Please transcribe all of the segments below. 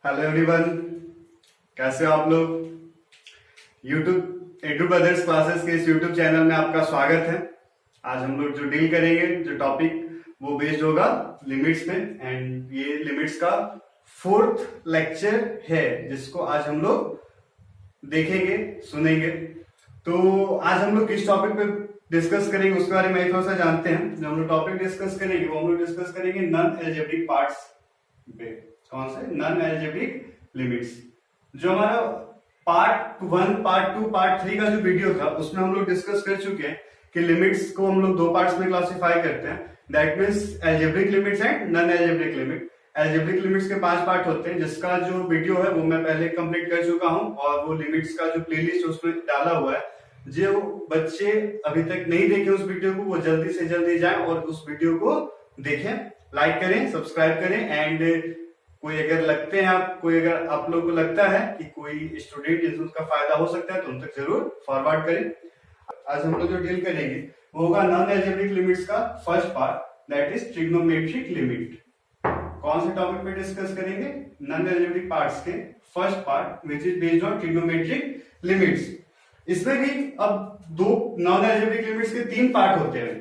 Hello everyone, कैसे हो आप लोग। यूट्यूब एडू ब्रदर्स क्लासेस के इस यूट्यूब चैनल में आपका स्वागत है। आज हम लोग जो डील करेंगे, जो टॉपिक वो बेस्ड होगा लिमिट्स पे, एंड ये लिमिट्स का 4th लेक्चर है जिसको आज हम लोग देखेंगे, सुनेंगे। तो आज हम लोग किस टॉपिक पे डिस्कस करेंगे उसके बारे में थोड़ा सा जानते हैं। जो हम लोग टॉपिक डिस्कस करेंगे वो हम लोग डिस्कस करेंगे नॉन अलजेब्रिक पार्ट्स पे। कौन से? Non algebraic limits. जो हमारा पार्ट 1, पार्ट 2, पार्ट 3 का जो वीडियो था उसमें हम लोग डिस्कस कर चुके हैं कि लिमिट्स को हम लोग 2 पार्ट्स में क्लासिफाई करते हैं। That means algebraic limits and non algebraic limit. Algebraic limits के 5 पार्ट होते हैं, जिसका जो वीडियो है वो मैं पहले कंप्लीट कर चुका हूं, और वो लिमिट्स का जो प्लेलिस्ट उसमें डाला हुआ है। जो बच्चे अभी तक नहीं देखे उस वीडियो को, वो जल्दी से जल्दी जाएं और उस वीडियो को देखें, लाइक करें, सब्सक्राइब करें। एंड कोई अगर आप लोग को लगता है कि कोई स्टूडेंट जिसको उसका फायदा हो सकता है तो उन तक जरूर फॉरवर्ड करें। आज हम लोग जो डील करेंगे वो होगा नॉन अलजेब्रिक लिमिट्स का first part, that is trigonometric limit. कौन से टॉपिक पे डिस्कस करेंगे? नॉन अलजेब्रिक पार्ट्स के first part which is based on trigonometric limits. इसमें भी अब 2 नॉन अलजेब्रिक लिमिट्स के 3 पार्ट होते हैं,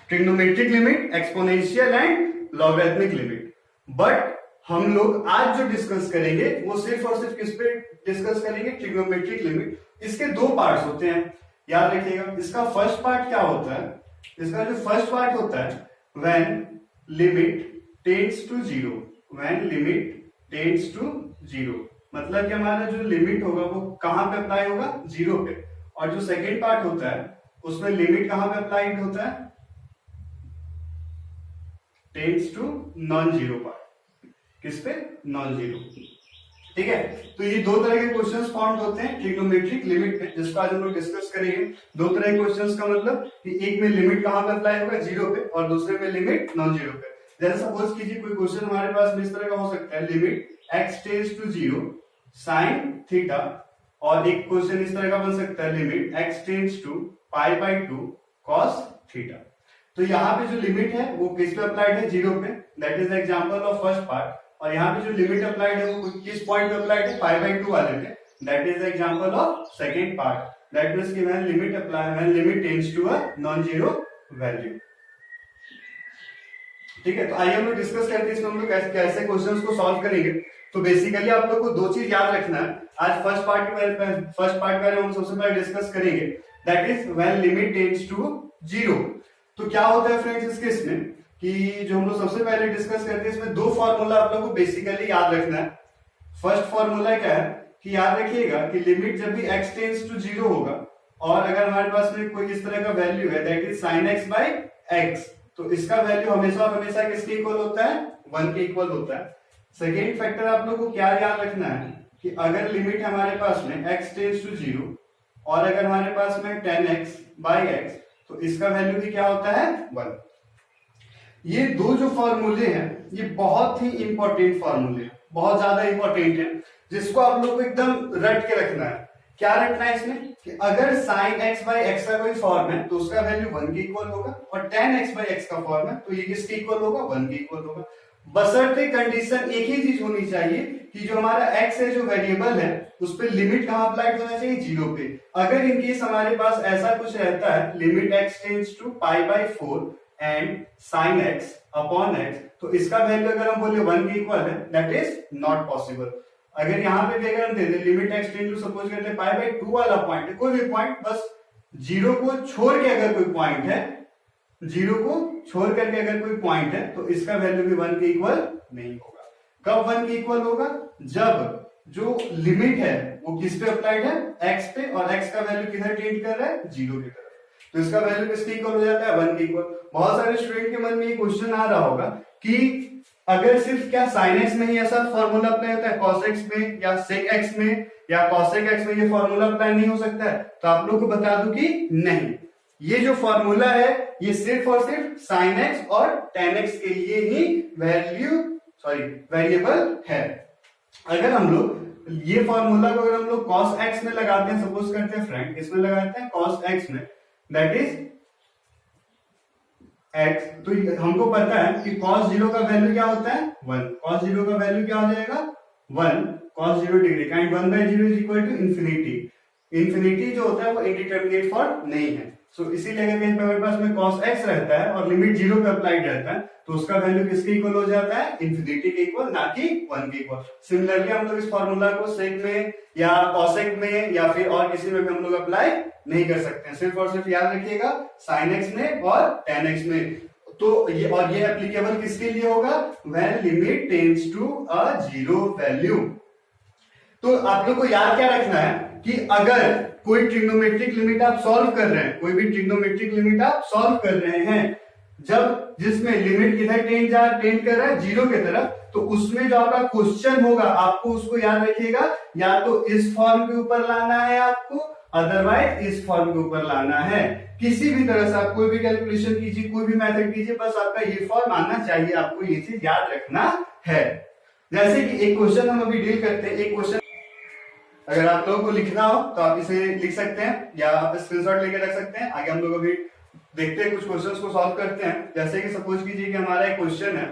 trigonometric limit, exponential and logarithmic limit. But हम लोग आज जो डिस्कस करेंगे वो सिर्फ और सिर्फ किस पे डिस्कस करेंगे? Trigonometric limit. इसके 2 पार्ट्स होते हैं, याद रखिएगा। इसका फर्स्ट पार्ट क्या होता है? इसका जो फर्स्ट पार्ट होता है when limit tends to 0। When limit tends to 0 मतलब कि हमारा जो लिमिट होगा वो कहां पे अप्लाई होगा? 0 पे। और जो सेकेंड पार्ट होता है उसमें लिमिट कहां पे अप्लाइड होता है? Tends to non zero part. किस पे? Non zero. ठीक है, तो ये 2 तरह के क्वेश्चंस फॉर्म होते हैं ट्रिग्नोमेट्रिक लिमिट पे, जिसको आज हम लोग डिस्कस करेंगे। 2 तरह के क्वेश्चंस का मतलब कि एक में लिमिट कहां पे अप्लाई होगा? 0 पे, और दूसरे में लिमिट नॉन जीरो पे। जैसे सपोज कीजिए कोई क्वेश्चन हमारे पास में इस तरह का हो सकता है, limit x tends to 0 sin theta, और एक क्वेश्चन इस तरह का बन सकता है, limit x tends to π/2 cos theta. तो यहाँ पे जो लिमिट है वो किस पे अप्लाइड है? 0 पे। That is example of first part. और यहाँ पे जो लिमिट अप्लाइड है वो किस पॉइंट पे अप्लाइड है? π/2 वाले पे। That is example of second part. That means कि when limit apply, when limit tends to a non zero value. ठीक है, तो आइए हम लोग डिस्कस करते हैं इसमें हम लोग कैसे क्वेश्चंस को सॉल्व करेंगे। तो बेसिकली आप लोग को 2 चीज याद रखना है। आज फर्स्ट पार्ट के बारे में हम सबसे पहले डिस्कस करेंगे, that is when limit tends to 0। तो क्या होता है फ्रेंड्स इस केस में कि जो हम लोग सबसे पहले डिस्कस करते हैं, इसमें 2 फॉर्मूला आप लोगों को बेसिकली याद रखना है। फर्स्ट फॉर्मूला क्या है कि याद रखिएगा कि लिमिट जब भी x टेंड्स टू 0 होगा, और अगर हमारे पास में कोई इस तरह का वैल्यू है दैट इज sin x/x, तो इसका वैल्यू हमेशा और हमेशा किसके इक्वल होता है? 1 के इक्वल होता है। सेकेंड फैक्टर आप लोग को क्या याद रखना है कि अगर लिमिट हमारे पास में x टेंड्स टू 0 और अगर हमारे पास में 10x/x, तो इसका वैल्यू भी क्या होता है? 1। ये 2 जो फॉर्मूले हैं ये बहुत ही इंपॉर्टेंट फॉर्मूले हैं, बहुत ज्यादा इंपॉर्टेंट है, जिसको आप लोग को एकदम रट के रखना है। क्या रखना है इसमें कि अगर sin x/x का कोई फॉर्म है तो उसका वैल्यू 1 के इक्वल होगा, और 10x/x का फॉर्म है तो ये किसके इक्वल होगा? 1 के इक्वल होगा। बशर्ते कंडीशन एक ही चीज होनी चाहिए कि जो हमारा x है, जो वेरिएबल है, उस पे लिमिट कहां अप्लाइड होना चाहिए? 0 पे। अगर इन केस हमारे पास ऐसा कुछ रहता है, limit x tends to π/4 and sin x upon x, तो इसका वैल्यू अगर हम बोले 1 के इक्वल है, दैट इज नॉट पॉसिबल। अगर यहाँ पे भी अगर हम दे दें limit x tend to, suppose करते हैं π/2 वाला पॉइंट है, कोई भी पॉइंट, बस 0 को छोड़ के अगर कोई पॉइंट है, 0 को छोड़ करके अगर कोई पॉइंट है, तो इसका वैल्यू भी 1 के इक्वल नहीं होगा। कब 1 के इक्वल होगा? जब जो लिमिट है वो किस पे अप्लाइड है? x पे, और x का वैल्यू किधर टेंड कर रहा है? 0 की तरफ। तो इसका वैल्यू किसके इक्वल हो जाता है? 1 के इक्वल। बहुत सारे स्टूडेंट के मन में ये क्वेश्चन आ रहा होगा कि अगर सिर्फ क्या sin x में ही ऐसा फॉर्मूला अप्लाई होता है, cos x में या sec x में या cosec x में ये फॉर्मूला अप्लाई नहीं हो सकता है? तो आप लोग को बता दूं कि नहीं, ये जो फॉर्मूला है ये सिर्फ और सिर्फ sin x और tan x के लिए ही वेरिएबल है। अगर हम लोग ये फॉर्मूला को अगर हम लोग cos x में लगाते हैं, सपोज करते हैं फ्रेंड, इसमें लगाते हैं cos x में, दैट इज x, तो हमको पता है कि cos 0 का वैल्यू क्या होता है? 1। cos 0 का वैल्यू क्या हो जाएगा? 1 cos 0 degree and 1/0 is equal to infinity. Infinity जो होता है वो इंडिटरमिनेट फॉर्म नहीं है, सो इसीलिए अगर कहीं पे हमारे पास में cos x रहता है और लिमिट 0 पे अप्लाइड रहता है तो उसका वैल्यू किसके इक्वल हो जाता है, इंफिनिटी के इक्वल, ना कि 1 के इक्वल। सिमिलरली हम लोग इस फॉर्मूला को सेक में या कॉसेक में या फिर और किसी में भी हम लोग अप्लाई नहीं कर सकते हैं, सिर्फ और सिर्फ याद रखिएगा sin x में और tan x में। तो ये और ये एप्लीकेबल किसके लिए होगा, when limit tends to a zero value. तो आप लोग को याद क्या रखना है कि अगर कोई ट्रिग्नोमेट्रिक लिमिट आप सॉल्व कर रहे हैं, कोई भी ट्रिग्नोमेट्रिक लिमिट आप सॉल्व कर रहे हैं, जब जिसमें लिमिट किधर टेंड कर रहा है, जीरो की तरफ, तो उसमें जो आपका क्वेश्चन होगा आपको उसको याद रखिएगा, या तो इस फॉर्म के ऊपर लाना है आपको, अदरवाइज इस फॉर्म के ऊपर लाना है। किसी भी तरह से आप कोई भी कैलकुलेशन कीजिए, कोई भी मेथड कीजिए, बस आपका ये फॉर्म आना चाहिए, आपको ये चीज याद रखना है। जैसे कि एक क्वेश्चन हम अभी डील करते हैं, एक क्वेश्चन अगर आप लोगों को लिखना हो तो आप इसे लिख सकते हैं या आप स्क्रीनशॉट लेके रख सकते हैं। आगे हम लोग अभी देखते हैं, कुछ क्वेश्चंस को सॉल्व करते हैं। जैसे कि सपोज कीजिए कि हमारा एक क्वेश्चन है,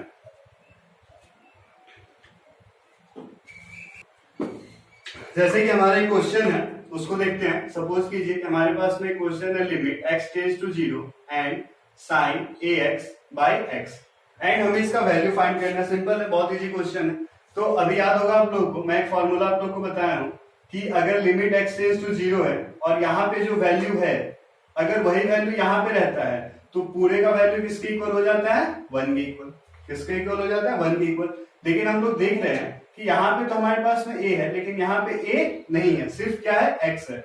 जैसे कि हमारा एक क्वेश्चन है उसको देखते हैं। सपोज कीजिए कि हमारे पास में क्वेश्चन है limit x tends to 0 and sin ax by x, and हमें इसका वैल्यू फाइंड करना है। सिंपल है, बहुत इजी क्वेश्चन है। तो अभी याद होगा आप लोगों को, मैं एक फॉर्मूला आप लोग को बताया हूं कि अगर लिमिट x टेंड्स टू 0 है और यहाँ पे जो वैल्यू है, अगर वही वैल्यू यहाँ पे रहता है तो पूरे का वैल्यू किसके इक्वल हो जाता है, 1 के इक्वल। किसके इक्वल हो जाता है, 1 के इक्वल। लेकिन हम लोग देख रहे हैं कि यहाँ पे तो हमारे पास में a है, लेकिन यहाँ पे a नहीं है, सिर्फ क्या है, x है।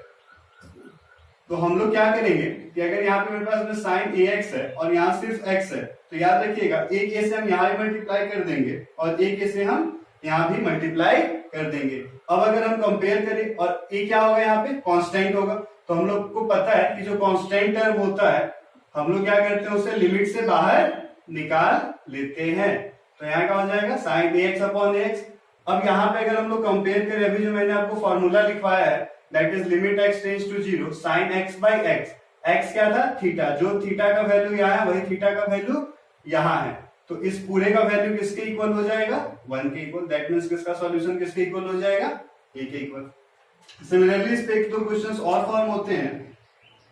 तो हम लोग क्या करेंगे कि अगर यहाँ पे मेरे पास में sin ax है और यहाँ सिर्फ x है, तो याद रखिएगा एक a से हम यहाँ भी मल्टीप्लाई कर देंगे और एक a से हम यहाँ भी मल्टीप्लाई कर देंगे। अब अगर हम कंपेयर करें और a क्या होगा, यहाँ पे कांस्टेंट होगा, तो हम लोग को पता है कि जो कांस्टेंट टर्म होता है हम लोग क्या करते हैं, उसे लिमिट से बाहर निकाल लेते हैं। तो यहाँ क्या हो जाएगा, sin ax अपॉन ax। अब यहाँ पे अगर हम लोग कंपेयर करें, अभी जो मैंने आपको फॉर्मूला लिखवाया है, that is limit x tends to 0 sin x by x। x क्या था, थीटा, जो थीटा का वैल्यू यहाँ है वही थीटा का वैल्यू यहाँ है, तो इस पूरे का वैल्यू किसके इक्वल हो जाएगा, 1 के इक्वल। दैट मींस किसका सॉल्यूशन किसके इक्वल हो जाएगा, a के इक्वल। सिमिलरली इस पे एक दो क्वेश्चंस और फॉर्म होते हैं,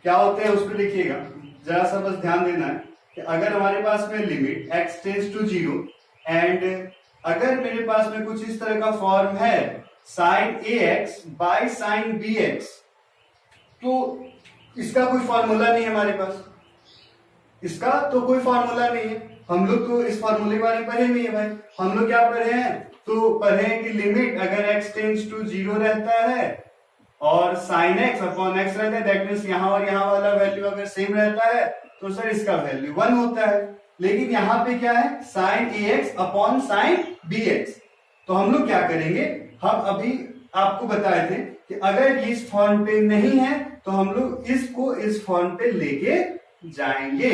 क्या होते हैं उस पर लिखिएगा, जरा सा बस ध्यान देना है कि अगर हमारे पास में limit x tends to 0 and अगर मेरे पास में कुछ इस तरह का फॉर्म है sin ax by sin bx, तो इसका कोई फॉर्मूला नहीं है हमारे पास, इसका तो कोई फॉर्मूला नहीं है। हम लोग तो इस फॉर्मूले के बारे में पढ़े नहीं है भाई, हम लोग क्या पढ़े हैं, तो पढ़े हैं कि लिमिट अगर x टेंड्स टू 0 रहता है और sin x अपॉन x रहता है, दैट मींस यहाँ और यहाँ वाला वैल्यू अगर सेम रहता है तो सर इसका वैल्यू 1 होता है। लेकिन यहाँ पे क्या है, sin ax upon sin bx। तो हम लोग क्या करेंगे, हम अभी आपको बताए थे कि अगर इस फॉर्म पे नहीं है तो हम लोग इसको इस फॉर्म पे लेके जाएंगे।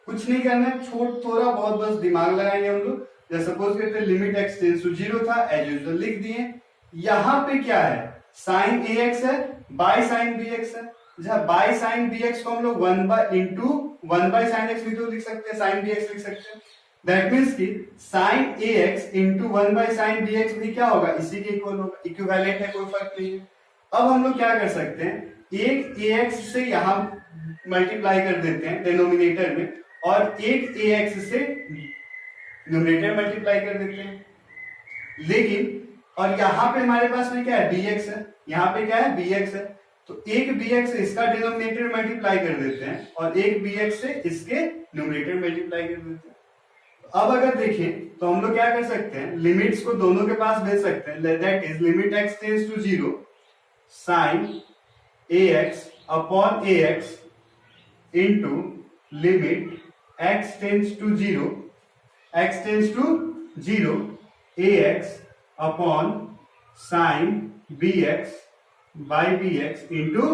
कुछ नहीं करना है, थोड़ा बहुत बस दिमाग लगाएंगे हम लोग। जैसे सपोज करते हैं लिमिट x टेंड्स टू 0 था, एज यूजुअल लिख दिए। यहाँ पे क्या है, sin ax है बाय sin bx है, जहां बाय sin bx को हम लोग 1 बाय sin x भी तो लिख सकते हैं, sin bx लिख सकते हैं। दैट मींस कि sin ax into 1 by sin bx भी क्या होगा, इसी के इक्वल होगा, इक्विवेलेंट है, कोई फर्क नहीं है। अब हम लोग क्या कर सकते हैं, एक ax से यहां मल्टीप्लाई कर देते हैं डिनोमिनेटर में और एक ax से न्यूमरेटर मल्टीप्लाई कर देते हैं। लेकिन और यहाँ पे हमारे पास में क्या है, bx है, यहाँ पे क्या है, bx है, तो एक bx से इसका डिनोमिनेटर मल्टीप्लाई कर देते हैं और एक bx से इसके न्यूमरेटर मल्टीप्लाई कर देते हैं। अब अगर देखें तो हम लोग क्या कर सकते हैं, लिमिट्स को दोनों के पास भेज सकते हैं। That is limit x tends to 0 sin ax upon ax into limit x tends to 0 ax upon sin bx by bx into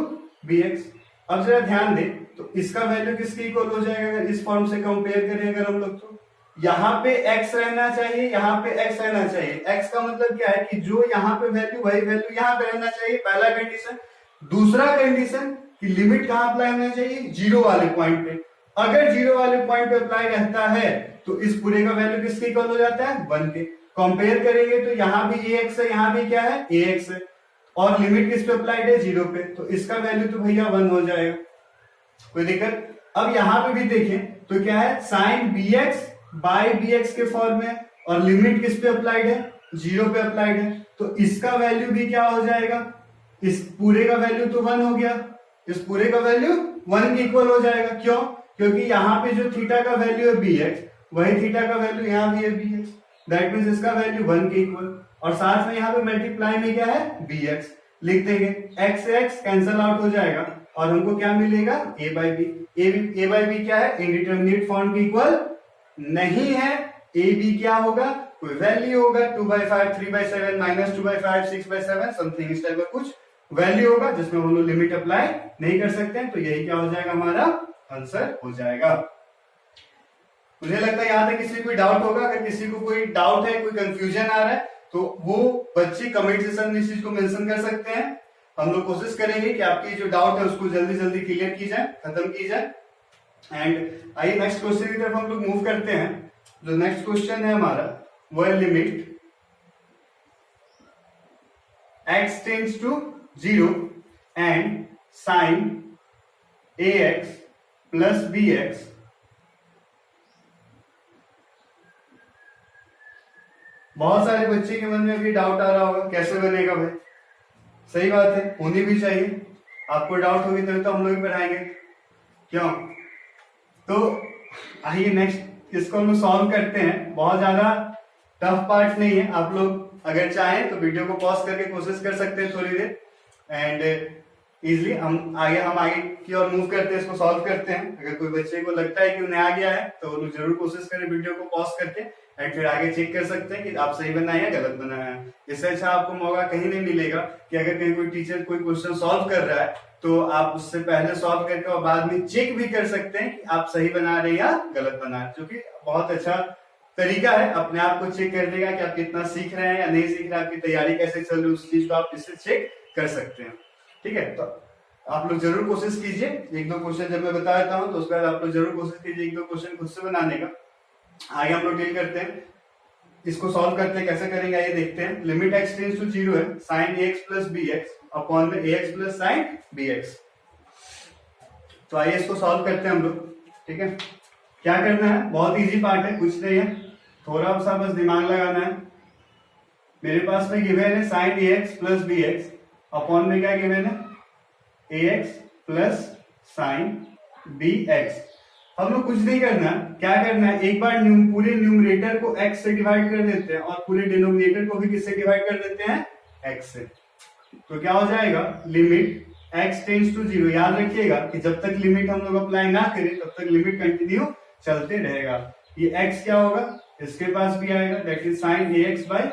bx। अब जरा ध्यान दें तो इसका वैल्यू किसके इक्वल हो जाएगा, अगर इस फॉर्म से कंपेयर करें अगर हम लोग, तो यहाँ पे x रहना चाहिए, यहाँ पे x रहना चाहिए। x का मतलब क्या है कि जो यहाँ पे वैल्यू वही वैल्यू यहाँ पे रहना चाहिए, पहला कंडीशन। दूसरा कंडीशन कि लिमिट कहाँ अप्लाई होना चाहिए, 0 वाले पॉइंट पे। अगर 0 वाले पॉइंट पे अप्लाई रहता है तो इस पूरे का वैल्यू किसके इक्वल हो जाता है, 1 के। कंपेयर करेंगे तो यहाँ भी ax है, यहाँ भी क्या है ax है, और लिमिट किस पे अप्लाइड है 0 पे, तो इसका वैल्यू तो भैया 1 हो जाएगा, कोई दिक्कत। अब यहाँ पे भी देखें तो क्या है साइन bx बाय bx के फॉर्म में, और लिमिट किस पे अप्लाइड है 0 पे अप्लाइड है, तो इसका वैल्यू भी क्या हो जाएगा, इस पूरे का वैल्यू तो 1 हो गया, इस पूरे का वैल्यू 1 के इक्वल हो जाएगा। क्यों? क्योंकि यहाँ पे जो थीटा का वैल्यू है bx, वही थीटा का वैल्यू यहाँ भी है bx, दैट मीन्स इसका वैल्यू 1 के इक्वल, और साथ में यहाँ पे मल्टीप्लाई में क्या है bx लिख देंगे, x से x कैंसल आउट हो जाएगा और हमको क्या मिलेगा a by B. a by B क्या है इंडिटरमिनेट फॉर्म के इक्वल नहीं है, a b क्या होगा कोई वैल्यू होगा 2/5 3/7 -2/5 6/7 समथिंग इस टाइप का कुछ वैल्यू होगा जिसमें हम लोग लिमिट अप्लाई नहीं कर सकते हैं, तो यही क्या हो जाएगा हमारा आंसर हो जाएगा। मुझे लगता है यहाँ तक किसी को कोई डाउट होगा, अगर किसी को कोई डाउट है कोई कंफ्यूजन आ रहा है तो वो बच्चे कमेंट सेक्शन में इस चीज को मेंशन कर सकते हैं। हम लोग कोशिश करेंगे कि आपकी जो डाउट है उसको जल्दी जल्दी क्लियर की जाए, खत्म की जाए। एंड आइए नेक्स्ट क्वेश्चन की तरफ हम लोग मूव करते हैं। जो नेक्स्ट क्वेश्चन है हमारा वो है limit x tends to 0 and sine ax plus bx बहुत सारे बच्चे के मन में भी डाउट आ रहा होगा कैसे बनेगा भाई, सही बात है होनी भी चाहिए, आपको डाउट होगी तभी तो हम लोग भी पढ़ाएंगे, क्यों? तो आइए नेक्स्ट इसको हम लोग सॉल्व करते हैं। बहुत ज्यादा टफ पार्ट नहीं है, आप लोग अगर चाहें तो वीडियो को पॉज करके कोशिश कर सकते हैं थोड़ी देर, एंड इजिली हम आगे की ओर मूव करते हैं, इसको सॉल्व करते हैं। अगर कोई बच्चे को लगता है कि उन्हें आ गया है तो वो लोग जरूर कोशिश करें वीडियो को पॉज करके, एंड फिर आगे चेक कर सकते हैं कि आप सही बनाए या गलत बनाया है। इससे अच्छा आपको मौका कहीं नहीं मिलेगा कि अगर कहीं कोई टीचर कोई क्वेश्चन सॉल्व कर रहा है तो आप उससे पहले सॉल्व करके और बाद में चेक भी कर सकते हैं कि आप सही बना रहे हैं या गलत बना रहे हैं, जो कि बहुत अच्छा तरीका है अपने आप को चेक करने का कि आप कितना सीख रहे हैं या नहीं सीख रहे हैं, आपकी तैयारी कैसे चल रही है, उस चीज को आप इससे चेक कर सकते हैं। ठीक है, तो आप लोग जरूर कोशिश कीजिए, एक दो क्वेश्चन जब मैं बता देता हूं तो उसके बाद आप लोग जरूर कोशिश कीजिए एक दो क्वेश्चन खुद से बनाने का। आगे हम लोग डील करते हैं, इसको सॉल्व करते हैं, कैसे करेंगे आइए देखते हैं। लिमिट x टेंड्स टू 0 है sine ax plus bx upon में ax प्लस साइन bx। तो आइए इसको सॉल्व करते हैं हम लोग। ठीक है, क्या करना है, बहुत इजी पार्ट है, कुछ नहीं है, थोड़ा सा बस दिमाग लगाना है। मेरे पास में गिवन है sine ax plus bx upon में क्या गिवन है ax प्लस साइन bx। हम लोग कुछ नहीं करना, क्या करना है एक बार पूरे न्यूमरेटर को x से डिवाइड कर देते हैं और पूरे डिनोमिनेटर को भी किससे डिवाइड कर देते हैं x से। तो क्या हो जाएगा लिमिट x टेंड्स टू 0। याद रखिएगा कि जब तक लिमिट हम लोग अप्लाई ना करें तब तक लिमिट कंटिन्यू चलते रहेगा। ये x क्या होगा इसके पास भी आएगा, that is sine ax by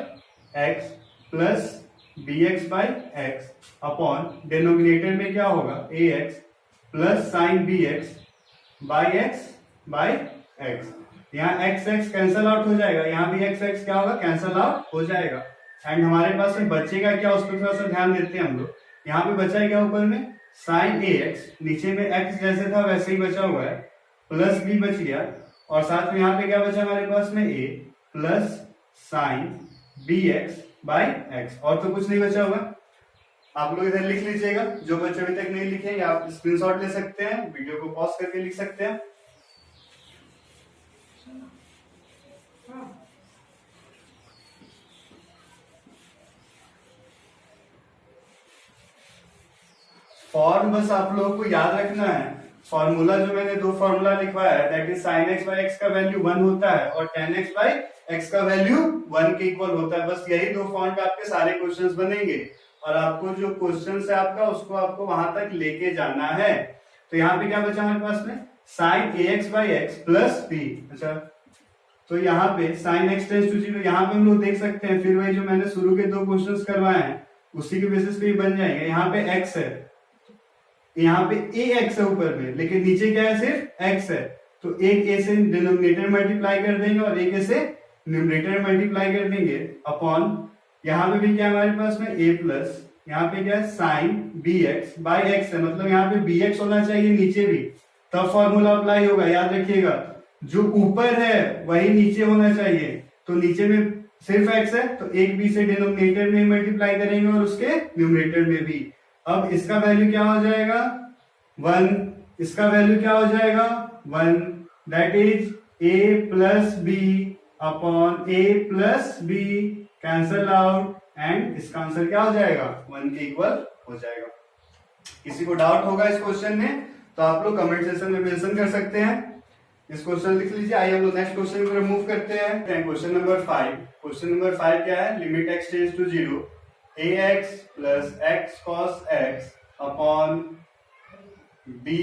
x plus bx by x upon denominator में क्या होगा ax plus sine bx by x by x। यहाँ x x कैंसल आउट हो जाएगा, यहाँ भी x x क्या होगा कैंसल आउट हो जाएगा। एंड हमारे पास में बचेगा क्या उस पर थोड़ा सा ध्यान देते हैं हम लोग। यहाँ पे बचा है क्या ऊपर में साइन ax, नीचे में x जैसे था वैसे ही बचा हुआ है, प्लस b बच गया, और साथ में यहाँ पे क्या बचा हमारे पास में a plus sine bx by x, और तो कुछ नहीं बचा हुआ। आप लोग इधर लिख लीजिएगा, जो बच्चे अभी तक नहीं लिखे या आप स्क्रीनशॉट ले सकते हैं, वीडियो को पॉज करके लिख सकते हैं। फॉर्म बस आप लोगों को याद रखना है, फॉर्मूला जो मैंने दो फॉर्मूला लिखवाया है that is sine x by x का वैल्यू 1 होता है और tan x बाई एक्स का वैल्यू 1 के इक्वल होता है। बस यही दो फॉर्म पे आपके सारे क्वेश्चंस बनेंगे और आपको जो क्वेश्चन है आपका उसको आपको वहां तक लेके जाना है। तो यहाँ पे क्या बचा हमारे पास में sine ax by X plus b। अच्छा, तो यहाँ पे साइन x टेंड्स टू 0, यहाँ पे हम लोग देख सकते हैं फिर वही जो मैंने शुरू के दो क्वेश्चंस करवाए हैं उसी के बेसिस पे ही बन जाएंगे। यहाँ पे x है, यहाँ पे ax है ऊपर में, लेकिन नीचे क्या है सिर्फ x है, तो एक a से डिनोमिनेटर मल्टीप्लाई कर देंगे और एक a से न्यूमरेटर मल्टीप्लाई कर देंगे अपॉन यहाँ पे भी क्या हमारे पास में a प्लस यहाँ पे क्या है साइन bx बाई x है, मतलब यहाँ पे bx होना चाहिए नीचे भी, तब फॉर्मूला अप्लाई होगा। याद रखिएगा जो ऊपर है वही नीचे होना चाहिए, तो नीचे में सिर्फ x है तो एक b से डिनोमिनेटर में मल्टीप्लाई करेंगे और उसके न्यूमरेटर में भी। अब इसका वैल्यू क्या हो जाएगा 1, इसका वैल्यू क्या हो जाएगा 1, that is a plus B upon a plus B, cancel out, and इसका आंसर क्या हो जाएगा 1 के इक्वल हो जाएगा। किसी को डाउट होगा इस क्वेश्चन में तो आप लोग कमेंट सेक्शन में मेंशन कर सकते हैं। इस क्वेश्चन लिख लीजिए। आइए हम लोग नेक्स्ट क्वेश्चन को मूव करते हैं। Question number 5। क्वेश्चन नंबर 5 क्या है, limit x tends to 0 ax plus x cos x upon b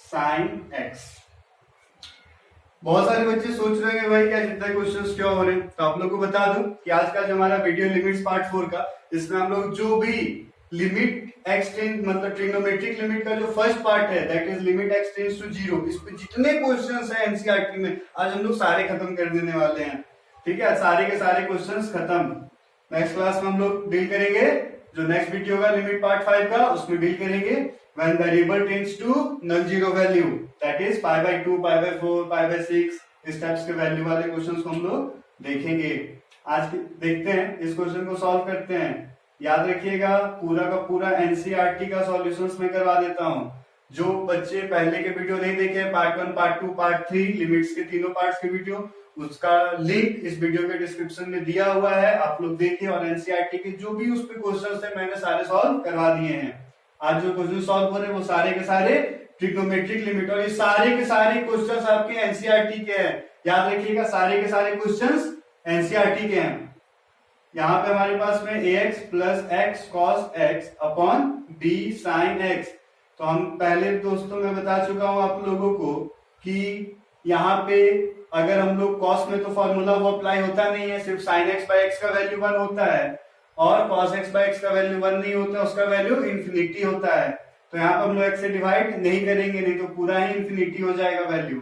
sin x। बहुत सारे बच्चे सोच रहे हैं भाई क्या जितना क्वेश्चंस क्यों हो रहे हैं, तो आप लोग को बता दूं कि आज का जो हमारा वीडियो लिमिट्स पार्ट 4 का, इसमें हम लोग जो भी लिमिट x टेंड मतलब ट्रिग्नोमेट्रिक लिमिट का जो फर्स्ट पार्ट है that is limit x tends to 0, इस पे जितने क्वेश्चंस है एनसीईआरटी में आज हम लोग सारे खत्म कर देने वाले हैं। ठीक है, सारे के सारे क्वेश्चंस खत्म। नेक्स्ट क्लास में हम लोग डील करेंगे जो नेक्स्ट वीडियो का लिमिट पार्ट 5 का, उसमें डील करेंगे when variable tends to non-zero value, that is pi by 2, pi by 4, pi by 6, इस टाइप्स के वैल्यू वाले क्वेश्चंस को हम लोग देखेंगे। आज देखते हैं इस क्वेश्चन को सॉल्व करते हैं। याद रखिएगा पूरा का पूरा एनसीईआरटी का सॉल्यूशंस में करवा देता हूँ। जो बच्चे पहले के वीडियो नहीं देखे, पार्ट 1, पार्ट 2, पार्ट 3 लिमिट्स के तीनों पार्ट्स के वीडियो, उसका लिंक इस वीडियो के डिस्क्रिप्शन में दिया हुआ है, आप लोग देखिए। और एनसीईआरटी के जो भी उस पे क्वेश्चंस है मैंने सारे सॉल्व करवा दिए हैं। आज जो क्वेश्चन सॉल्व हो रहे हैं वो सारे के सारे ट्रिग्नोमेट्रिक लिमिट, और ये सारे के सारे क्वेश्चंस आपके एनसीईआरटी के हैं। याद रखिएगा सारे के सारे क्वेश्चंस एनसीईआरटी के हैं। यहाँ पे हमारे पास में ax plus x cos x upon b sin x। तो हम पहले दोस्तों मैं बता चुका हूं आप लोगों को कि यहाँ पे अगर हम लोग cos में तो फॉर्मूला वो अप्लाई होता नहीं है, सिर्फ sin x by x का वैल्यू 1 होता है, और cos x by x का वैल्यू 1 नहीं होता, उसका वैल्यू इंफिनिटी होता है। तो यहाँ पे हम लोग x से डिवाइड नहीं करेंगे, नहीं तो पूरा ही इंफिनिटी हो जाएगा वैल्यू।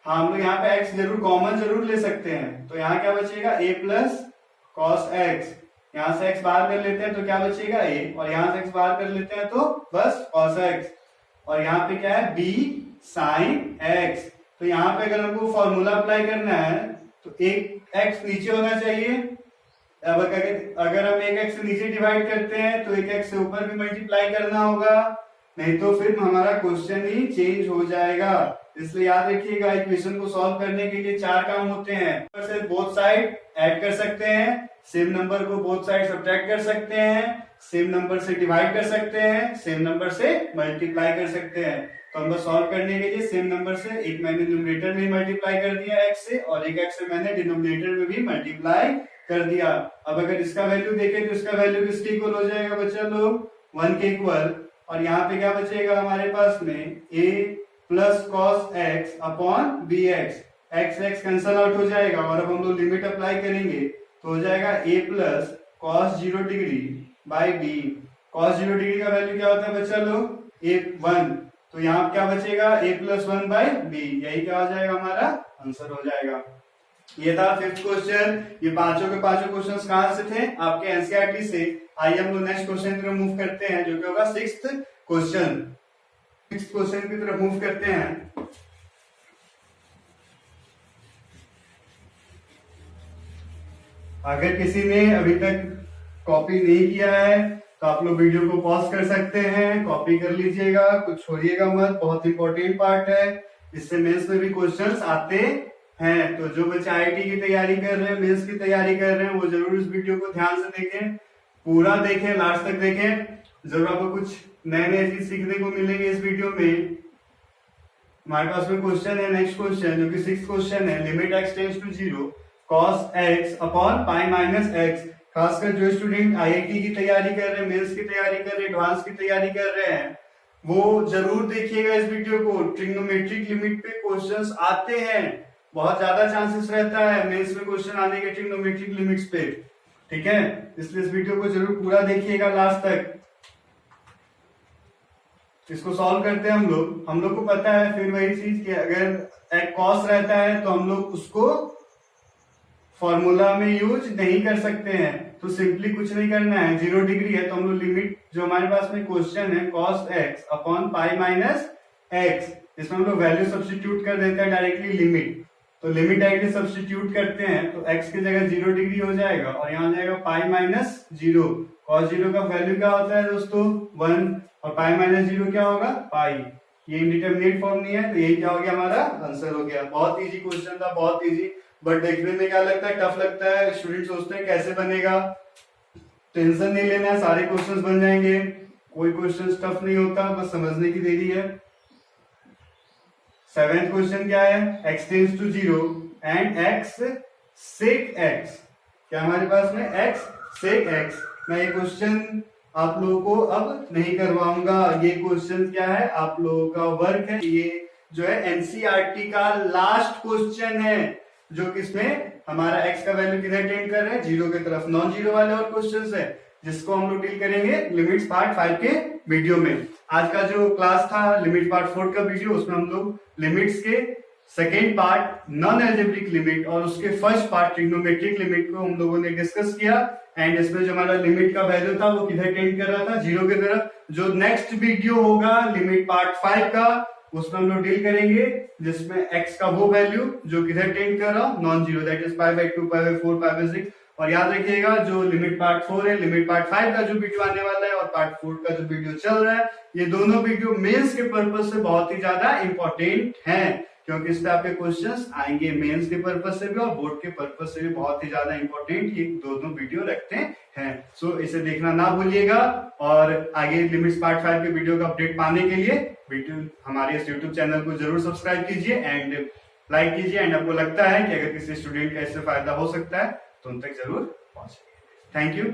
हाँ, हम लोग यहाँ पे x जरूर कॉमन जरूर ले सकते हैं। तो यहाँ क्या बचेगा a प्लस cos x, यहाँ से x बाहर कर लेते हैं तो क्या बचेगा a, और यहाँ से x बाहर कर लेते हैं तो बस cos x, और यहाँ पे क्या है b sin x। तो यहाँ पे अगर हमको फॉर्मूला अप्लाई करना है तो एक x नीचे होना चाहिए। अब अगर हम एक x से नीचे डिवाइड करते हैं तो एक x से ऊपर भी मल्टीप्लाई करना होगा, नहीं तो फिर हमारा क्वेश्चन ही चेंज हो जाएगा। इसलिए याद रखिएगा इक्वेशन को सॉल्व करने के लिए 4 काम होते हैं। से बोथ साइड ऐड कर सकते हैं, सेम नंबर को बोथ साइड सब्ट्रैक्ट कर सकते हैं, सेम नंबर से डिवाइड कर सकते हैं, सेम नंबर से मल्टीप्लाई कर सकते हैं। तो हम बस सॉल्व करने के लिए सेम नंबर से एक मैंने न्यूमरेटर में मल्टीप्लाई कर दिया x से, और एक x से मैंने डिनोमिनेटर में भी मल्टीप्लाई कर दिया। अब अगर इसका वैल्यू देखें तो इसका वैल्यू किसके इक्वल हो जाएगा बच्चा लोग 1 के इक्वल, और यहाँ पे क्या बचेगा हमारे पास में a plus cos x upon bx, x x cancel out हो जाएगा, और अब हम लोग लिमिट अप्लाई करेंगे तो हो जाएगा a plus cos 0 degree by b। cos 0 degree का वैल्यू क्या होता है बच्चा लोग a1, तो यहाँ क्या बचेगा a प्लस 1 बाई b, यही क्या हो जाएगा हमारा आंसर हो जाएगा। ये था 5th क्वेश्चन। ये पांचों के पांचों क्वेश्चंस कहां से थे, आपके एनसीईआरटी से। आइए हम लोग नेक्स्ट क्वेश्चन की तरफ मूव करते हैं जो कि होगा 6th क्वेश्चन। 6th क्वेश्चन की तरफ मूव करते हैं। अगर किसी ने अभी तक कॉपी नहीं किया है तो आप लोग वीडियो को पॉज कर सकते हैं, कॉपी कर लीजिएगा, कुछ छोड़िएगा मत, बहुत इंपॉर्टेंट पार्ट है। इससे मेंस में भी क्वेश्चंस आते हैं। तो जो बच्चे आईआईटी की तैयारी कर रहे हैं, मेंस की तैयारी कर रहे हैं, वो जरूर इस वीडियो को ध्यान से देखें, पूरा देखें, लास्ट तक देखें। जरूर आपको कुछ नए नए चीज सीखने को मिलेंगे इस वीडियो में। हमारे पास में क्वेश्चन है नेक्स्ट क्वेश्चन जो कि 6th क्वेश्चन है, limit x tends to 0 cos x upon pi minus x। खासकर जो स्टूडेंट आईआईटी की तैयारी कर रहे हैं, मेंस की तैयारी कर रहे हैं, एडवांस की तैयारी कर रहे हैं, वो जरूर देखिएगा इस वीडियो को। ट्रिग्नोमेट्रिक लिमिट पे क्वेश्चंस आते हैं, बहुत ज्यादा चांसेस रहता है मेंस में क्वेश्चन आने के ट्रिग्नोमेट्रिक लिमिट्स पे। ठीक है, इसलिए इस वीडियो को जरूर पूरा देखिएगा लास्ट तक। इसको सॉल्व करते हैं हम लोग को पता है फिर वही चीज कि अगर एक कॉस रहता है तो हम लोग उसको फॉर्मूला में यूज नहीं कर सकते हैं। तो सिंपली कुछ नहीं करना है, 0 डिग्री है तो हम लोग लिमिट जो हमारे पास में क्वेश्चन है cos x upon pi minus x, इसमें हम लोग वैल्यू सब्स्टिट्यूट कर देते हैं डायरेक्टली लिमिट। तो लिमिट डायरेक्टली सब्स्टिट्यूट करते हैं तो x की जगह 0 डिग्री हो जाएगा और यहाँ हो जाएगा पाई माइनस 0। cos 0 का वैल्यू क्या होता है दोस्तों 1 और पाई माइनस 0 क्या होगा पाई। ये इंडिटरमिनेट फॉर्म नहीं है तो यही क्या हो गया हमारा आंसर हो गया। बहुत इजी क्वेश्चन था, बहुत इजी, बट देखने में क्या लगता है टफ लगता है। स्टूडेंट सोचते हैं कैसे बनेगा, टेंशन नहीं लेना है, सारे क्वेश्चंस बन जाएंगे, कोई क्वेश्चन टफ नहीं होता, बस समझने की देरी है। 7th क्वेश्चन क्या है, x tends to 0 and x sec x, क्या हमारे पास में x sec x। मैं ये क्वेश्चन आप लोगों को अब नहीं करवाऊंगा, ये क्वेश्चन क्या है आप लोगों का वर्क है, ये जो है एनसीईआरटी का लास्ट क्वेश्चन है जो किसमें हमारा x का वैल्यू किधर टेंड कर रहा है 0 की तरफ, नॉन जीरो वाले और क्वेश्चंस है जिसको हम लोग डील करेंगे लिमिट्स पार्ट 5 के वीडियो में। आज का जो क्लास था लिमिट पार्ट 4 का वीडियो, उसमें हम लोग लिमिट्स के second part non algebraic limit और उसके फर्स्ट पार्ट ट्रिग्नोमेट्रिक लिमिट को हम लोगों ने डिस्कस किया। एंड इसमें जो हमारा लिमिट का वैल्यू था वो किधर टेंड कर रहा था 0 की तरफ। जो नेक्स्ट वीडियो होगा लिमिट पार्ट 5 का, उसमें हम लोग डील करेंगे जिसमें x का वो वैल्यू जो किधर टेंड कर रहा non zero, that is pi by 2, pi by 4, pi by 6। और याद रखिएगा जो लिमिट पार्ट 4 है, लिमिट पार्ट 5 का जो वीडियो आने वाला है और पार्ट 4 का जो वीडियो चल रहा है, ये दोनों वीडियो मेंस के पर्पस से बहुत ही ज्यादा इंपॉर्टेंट हैं, क्योंकि इस पे आपके क्वेश्चंस आएंगे मेंस के पर्पस से भी और बोर्ड के पर्पस से भी बहुत ही ज्यादा इंपॉर्टेंट ये दोनों वीडियो रखते हैं। सो इसे देखना ना भूलिएगा और आगे लिमिट्स पार्ट 5 के वीडियो का अपडेट पाने के लिए वीडियो हमारे इस यूट्यूब चैनल को जरूर सब्सक्राइब कीजिए एंड लाइक कीजिए। एंड आपको लगता है कि अगर किसी स्टूडेंट का इससे फायदा हो सकता है तो उन तक जरूर पहुंचे। Thank you.